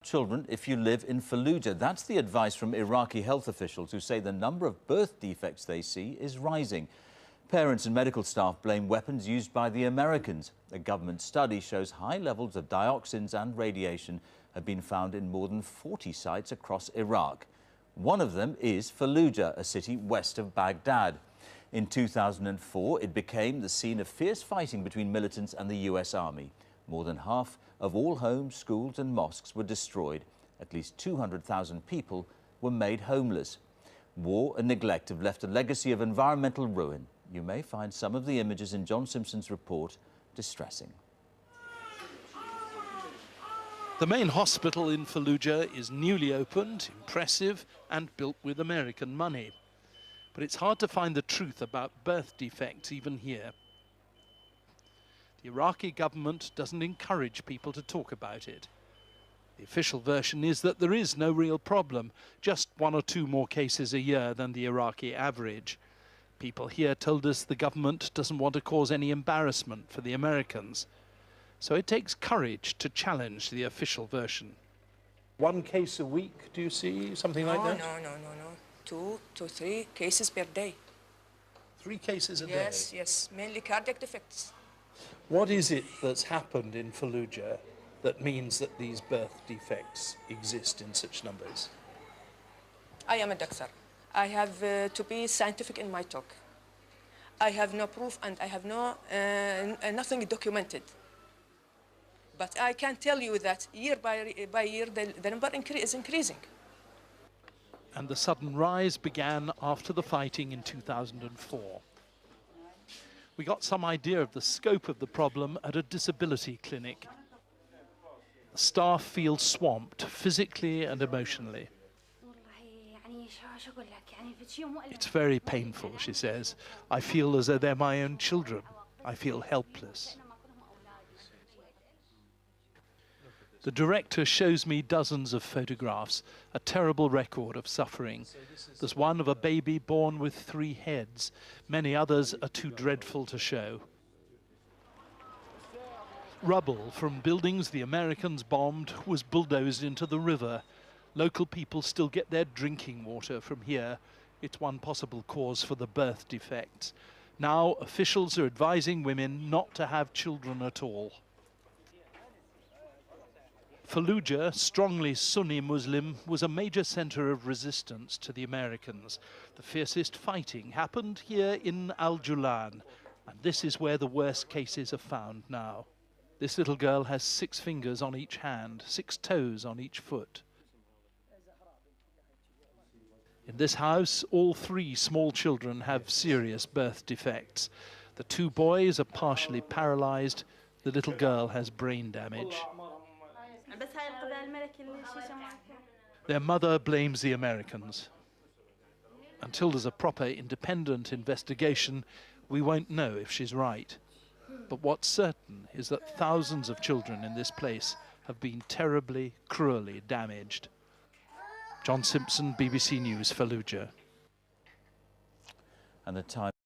children if you live in Fallujah. That's the advice from Iraqi health officials who say the number of birth defects they see is rising. Parents and medical staff blame weapons used by the Americans. A government study shows high levels of dioxins and radiation have been found in more than 40 sites across Iraq. One of them is Fallujah, a city west of Baghdad. In 2004, it became the scene of fierce fighting between militants and the US Army. More than half of all homes, schools and mosques were destroyed. At least 200,000 people were made homeless. War and neglect have left a legacy of environmental ruin. You may find some of the images in John Simpson's report distressing. The main hospital in Fallujah is newly opened, impressive and built with American money. But it's hard to find the truth about birth defects even here. The Iraqi government doesn't encourage people to talk about it. The official version is that there is no real problem, just 1 or 2 more cases a year than the Iraqi average. People here told us the government doesn't want to cause any embarrassment for the Americans. So it takes courage to challenge the official version. 1 case a week, do you see? Something like that? No. 2 to 3 cases per day. 3 cases a day? Yes, mainly cardiac defects. What is it that's happened in Fallujah that means that these birth defects exist in such numbers? I am a doctor. I have to be scientific in my talk. I have no proof and I have nothing documented. But I can tell you that year by year the number is increasing. And the sudden rise began after the fighting in 2004. We got some idea of the scope of the problem at a disability clinic. The staff feel swamped physically and emotionally. It's very painful, she says. I feel as though they're my own children. I feel helpless. The director shows me dozens of photographs, a terrible record of suffering. There's one of a baby born with 3 heads. Many others are too dreadful to show. Rubble from buildings the Americans bombed was bulldozed into the river. Local people still get their drinking water from here. It's one possible cause for the birth defects. Now officials are advising women not to have children at all. Fallujah, strongly Sunni Muslim, was a major center of resistance to the Americans. The fiercest fighting happened here in Al-Julan, and this is where the worst cases are found now. This little girl has 6 fingers on each hand, 6 toes on each foot. In this house, all 3 small children have serious birth defects. The 2 boys are partially paralyzed. The little girl has brain damage. Their mother blames the Americans. Until there's a proper independent investigation, we won't know if she's right. But what's certain is that thousands of children in this place have been terribly, cruelly damaged. John Simpson, BBC News, Fallujah. And the time